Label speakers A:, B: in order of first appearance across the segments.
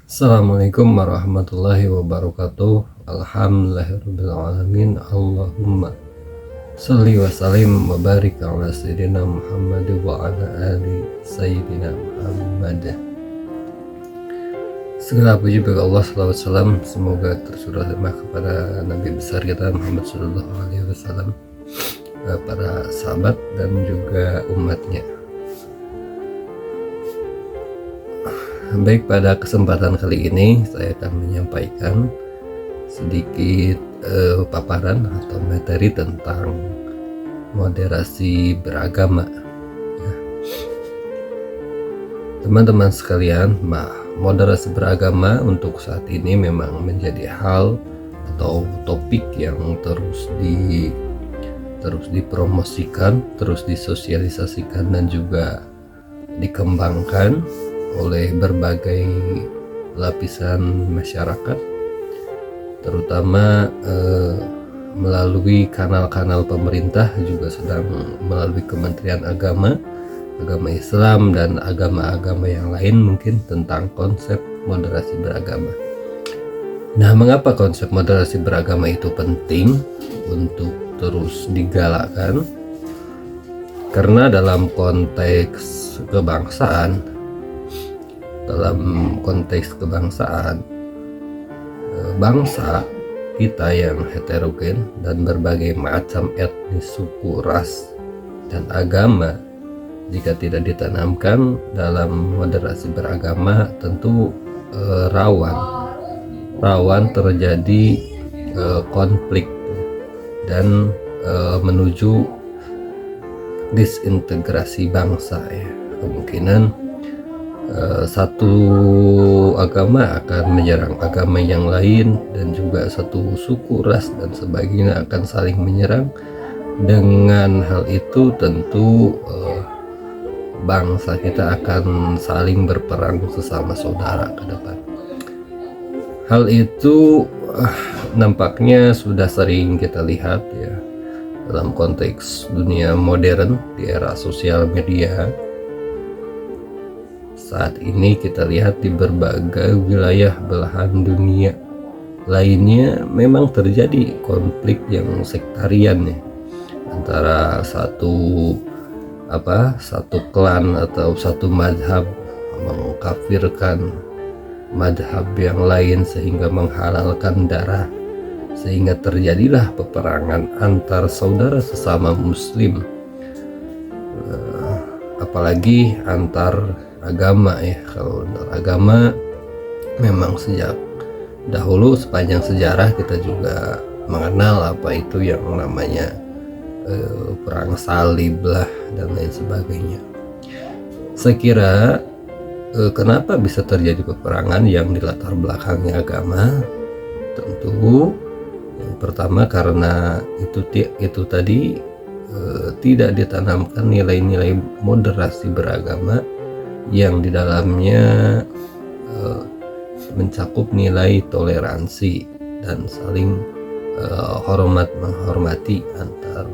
A: Assalamualaikum warahmatullahi wabarakatuh. Alhamdulillahirabbil alamin. Allahumma shalli wa sallim wa barik ala sayyidina Muhammad wa ala ali sayyidina Muhammad. Segala puji bagi Allah, salawat salam semoga tercurah limpah kepada Nabi besar kita Muhammad sallallahu alaihi wasallam, para sahabat dan juga umatnya. Baik, pada kesempatan kali ini saya akan menyampaikan sedikit paparan atau materi tentang moderasi beragama. Teman-teman sekalian, moderasi beragama untuk saat ini memang menjadi hal atau topik yang terus dipromosikan, terus disosialisasikan dan juga dikembangkan oleh berbagai lapisan masyarakat, terutama melalui kanal-kanal pemerintah, juga sedang melalui Kementerian Agama Islam dan agama-agama yang lain mungkin, tentang konsep moderasi beragama. Nah, mengapa konsep moderasi beragama itu penting untuk terus digalakkan? Karena dalam konteks kebangsaan, bangsa kita yang heterogen dan berbagai macam etnis, suku, ras, dan agama, jika tidak ditanamkan dalam moderasi beragama, tentu rawan terjadi konflik dan menuju disintegrasi bangsa, ya. Kemungkinan satu agama akan menyerang agama yang lain, dan juga satu suku, ras, dan sebagainya akan saling menyerang. Dengan hal itu tentu bangsa kita akan saling berperang sesama saudara ke depan. Hal itu nampaknya sudah sering kita lihat, ya, dalam konteks dunia modern di era sosial media. Saat ini kita lihat di berbagai wilayah belahan dunia lainnya memang terjadi konflik yang sektarian, ya, antara satu klan atau satu madhab mengkafirkan madhab yang lain sehingga menghalalkan darah, sehingga terjadilah peperangan antar saudara sesama muslim, apalagi antar agama, ya. Kalau agama memang sejak dahulu, sepanjang sejarah kita juga mengenal apa itu yang namanya perang salib lah dan lain sebagainya. Saya kira kenapa bisa terjadi peperangan yang dilatar belakangi agama? Tentu yang pertama karena itu tadi tidak ditanamkan nilai-nilai moderasi beragama yang di dalamnya mencakup nilai toleransi dan saling menghormati antar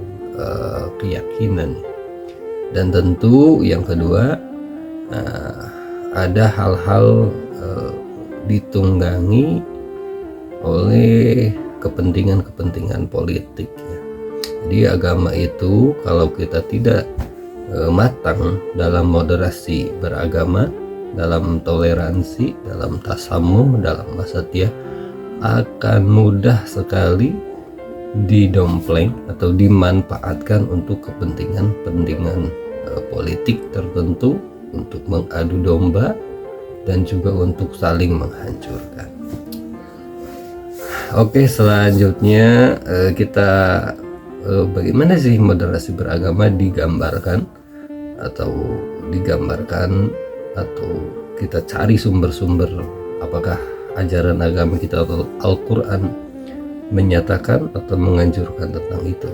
A: keyakinan. Dan tentu yang kedua, ada hal-hal ditunggangi oleh kepentingan politik, ya. Jadi agama itu kalau kita tidak matang dalam moderasi beragama, dalam toleransi, dalam tasamuh, dalam wasatiyah, akan mudah sekali didompleng atau dimanfaatkan untuk kepentingan politik tertentu, untuk mengadu domba dan juga untuk saling menghancurkan. Oke, selanjutnya kita bagaimana sih moderasi beragama digambarkan atau kita cari sumber-sumber, apakah ajaran agama kita atau Al-Quran menyatakan atau menganjurkan tentang itu.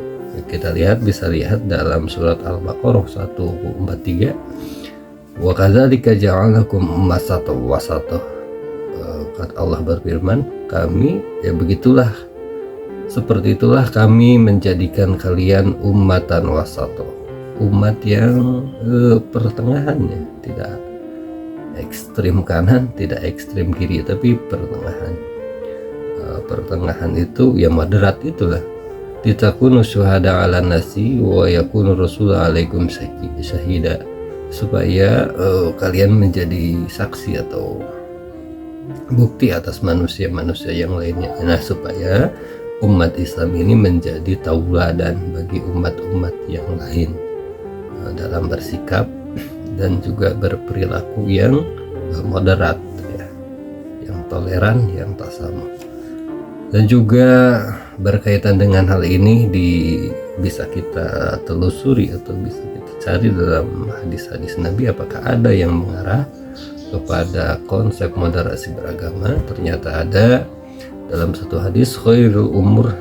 A: Kita bisa lihat dalam surat Al-Baqarah 143, wa kadzalika ja'alnakum ummatan wasata. Allah berfirman, seperti itulah kami menjadikan kalian ummatan wasato, umat yang pertengahannya, tidak ekstrim kanan, tidak ekstrim kiri, tapi pertengahan. Pertengahan itu ya moderat itulah. Litakunu syuhada 'alan nasi wa yakunu rasul 'alaikum syahida, supaya kalian menjadi saksi atau bukti atas manusia-manusia yang lainnya. Nah, supaya umat Islam ini menjadi tauladan bagi umat-umat yang lain dalam bersikap dan juga berperilaku yang moderat ya, yang toleran, yang tasamuh. Dan juga berkaitan dengan hal ini bisa kita telusuri atau bisa kita cari dalam hadis-hadis Nabi, apakah ada yang mengarah kepada konsep moderasi beragama. Ternyata ada dalam satu hadis, khairul umur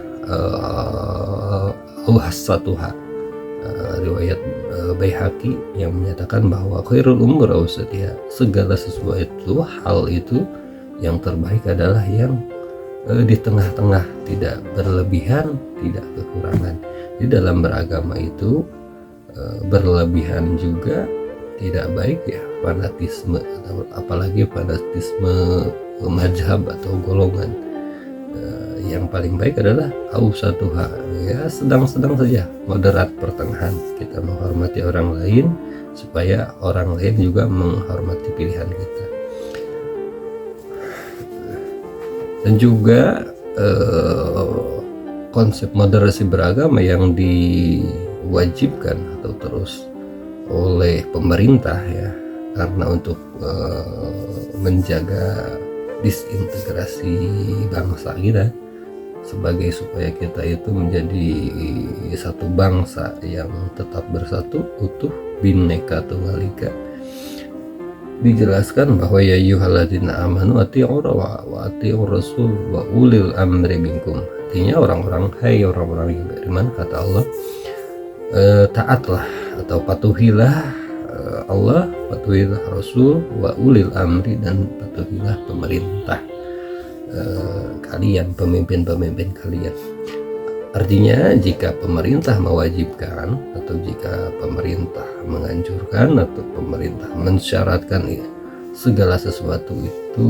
A: awsatuha, riwayat Baihaqi yang menyatakan bahwa khairul umur awsatiha, segala sesuatu hal itu yang terbaik adalah yang di tengah-tengah, tidak berlebihan, tidak kekurangan. Di dalam beragama itu berlebihan juga tidak baik ya, fanatisme atau apalagi fanatisme mazhab atau golongan. Yang paling baik adalah ausatuha, ya sedang-sedang saja, moderat, pertengahan. Kita menghormati orang lain supaya orang lain juga menghormati pilihan kita. Dan juga konsep moderasi beragama yang diwajibkan atau terus oleh pemerintah ya, karena untuk menjaga disintegrasi bangsa kita, sebagai supaya kita itu menjadi satu bangsa yang tetap bersatu, utuh, Bhinneka Tunggal Ika. Dijelaskan bahwa ya ayyuhalladzina amanu atii'ur wa atii'ur rasul wa ulil amri minkum. Artinya orang-orang yang beriman, kata Allah, taatlah atau patuhilah Allah, patuhilah Rasul, wa ulil amri, dan patuhilah pemerintah kalian, pemimpin-pemimpin kalian. Artinya jika pemerintah mewajibkan atau jika pemerintah menganjurkan atau pemerintah mensyaratkan segala sesuatu itu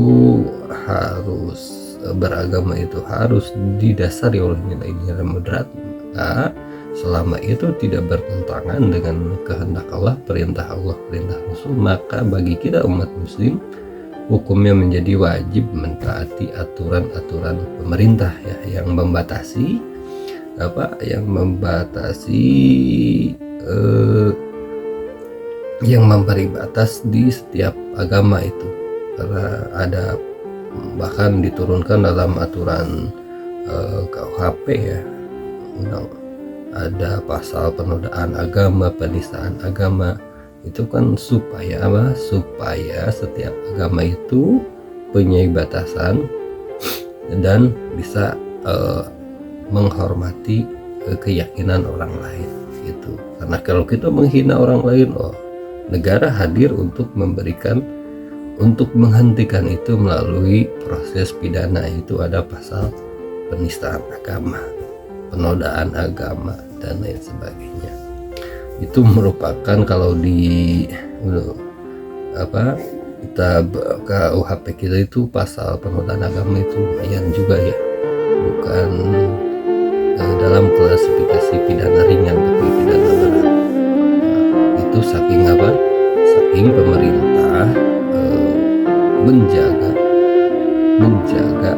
A: harus beragama, itu harus didasari oleh nilai-nilai moderat, maka selama itu tidak bertentangan dengan kehendak Allah, perintah Rasul, maka bagi kita umat muslim hukumnya menjadi wajib mentaati aturan-aturan pemerintah ya, yang membatasi yang memberi batas di setiap agama itu. Karena ada bahkan diturunkan dalam aturan KUHP ya, ada pasal penodaan agama, penistaan agama, itu kan supaya setiap agama itu punya batasan dan bisa menghormati keyakinan orang lain gitu. Karena kalau kita menghina orang lain, negara hadir untuk menghentikan itu melalui proses pidana. Itu ada pasal penistaan agama, penodaan agama, dan lain sebagainya. Itu merupakan kalau di kita KUHP kita itu pasal penodaan agama itu lumayan juga ya, bukan dalam klasifikasi pidana ringan tapi pidana berat. Itu saking pemerintah menjaga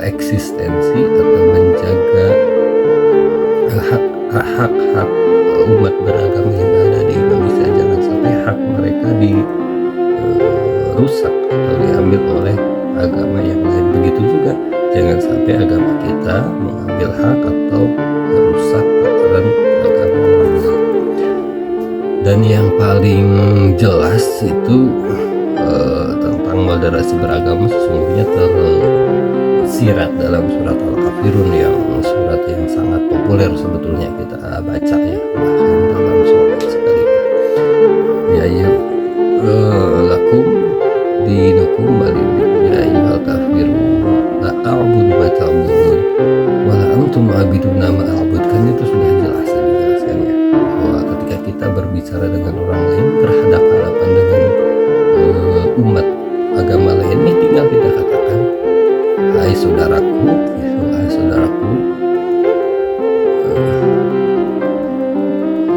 A: eksistensi atau menjaga hak-hak umat beragama yang ada di Indonesia, jangan sampai hak mereka dirusak atau diambil oleh agama yang lain. Begitu juga jangan sampai agama kita mengambil hak atau merusak aturan agama orang lain. Dan yang paling jelas itu tentang moderasi beragama sesungguhnya tersirat dalam surat Al-Kafirun, yang surat yang sangat populer sebetulnya kita baca ya, bahkan dalam sholat sekalipun. Ya lakum dinukum waliyadin, ya ayyuhal kafirun la a'budu ma ta'budun wa la antum a'biduna ma a'bud. Kan itu sudah jelas dijelaskan ya, bahwa ketika kita berbicara dengan orang lain, berhadapan-hadapan dengan saudaraku, wahai saudaraku,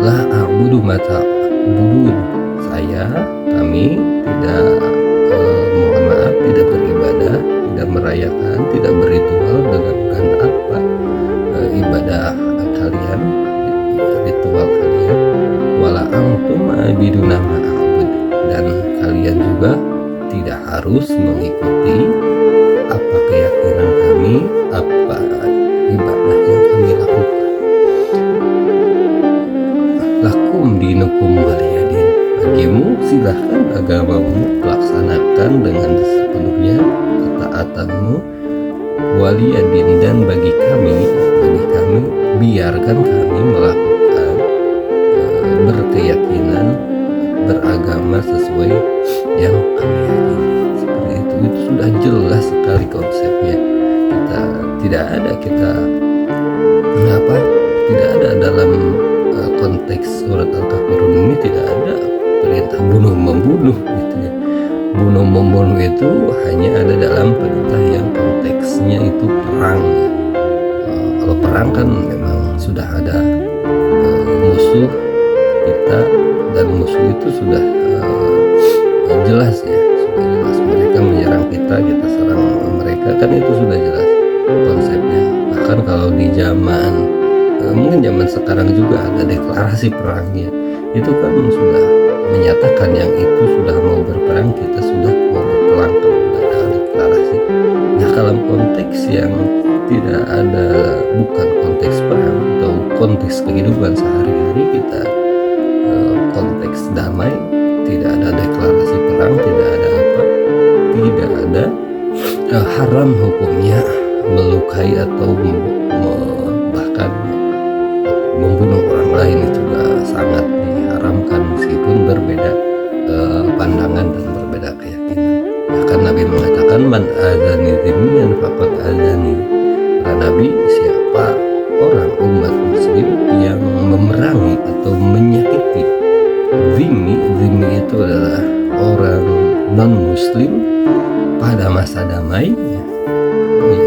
A: la a'budu ma ta'budun, kami tidak mohon maaf, tidak beribadah, tidak merayakan, tidak berritual dengan apa ibadah kalian, ritual kalian, wala antum a'biduna ma a'bud, dan kalian juga tidak harus mengikuti apa keyakinan kami, apa ibadah yang kami lakukan. Lakum dinukum waliyadin, bagimu silahkan agamamu, laksanakan dengan sepenuhnya ketaatanmu, waliyadin, dan bagi kami biarkan kami melakukan berkeyakinan, beragama sesuai yang kami yakini. Seperti itu sudah jelas sekali konsepnya. Tidak ada dalam konteks surat Al-Kafirun ini tidak ada perintah bunuh membunuh gitu ya. Bunuh membunuh itu hanya ada dalam perintah yang konteksnya itu perang. Kalau perang kan memang sudah ada musuh kita, dan musuh itu sudah jelas ya, sudah jelas mereka menyerang kita serang mereka, kan itu sudah jelas konsepnya. Bahkan kalau di zaman mungkin zaman sekarang juga ada deklarasi perangnya, itu kan sudah menyatakan yang itu sudah mau berperang, kita sudah mau berperang, kalau sudah ada deklarasi. Nah, dalam konteks yang tidak ada, bukan konteks perang atau konteks kehidupan sehari-hari kita, konteks damai, tidak ada deklarasi perang, tidak ada haram hukumnya melukai atau bahkan membunuh orang lain, itu juga sangat diharamkan meskipun berbeda pandangan dan berbeda keyakinan. Bahkan Nabi mengatakan, man azani dzimmiyan faqad azani, kata Nabi, siapa orang umat muslim yang memerangi atau menyakiti zimmi itu adalah orang non muslim pada masa damai ya.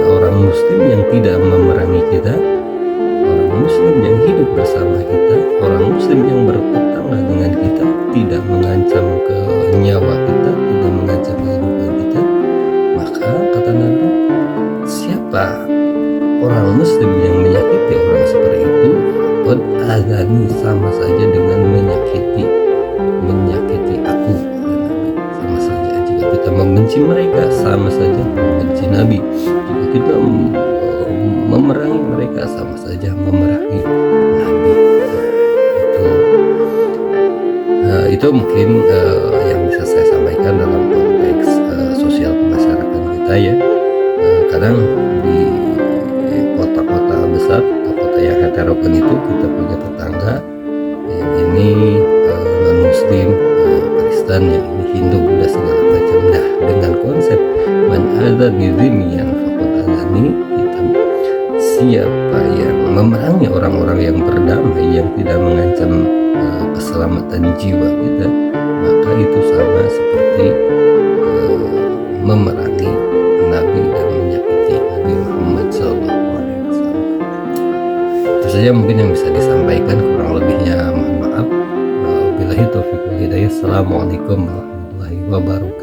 A: Orang muslim yang tidak memerangi kita, orang muslim yang hidup bersama kita, orang muslim yang bertetangga dengan kita, tidak mengancam ke nyawa kita, tidak mengancam kehidupan kita, maka kata Nabi, siapa orang muslim yang menyakiti orang seperti itu, qad azani, sama saja dengan menyakiti aku, kata Nabi. Sama saja, jika kita membenci mereka, sama saja membenci Nabi. Jika kita memerangi mereka, sama saja memerangi Nabi. Itu mungkin yang bisa saya sampaikan dalam konteks sosial kemasyarakatan kita ya. Kadang di kota-kota besar atau kota yang heterogen itu kita punya tetangga yang ini non muslim, Kristen, yang ini Hindu, Buddha, segala macam. Nah, dengan konsep man adzani dzimmiyan faqad adzani, kita siapa yang memerangi orang-orang yang berdamai, yang tidak mengancam keselamatan jiwa kita, maka itu sama seperti memerangi Nabi dan menyakiti Nabi Muhammad SAW. Itu saja mungkin yang bisa disampaikan, kurang lebihnya mohon maaf. Wabillahi taufiq wal hidayah. Assalamualaikum warahmatullahi wabarakatuh.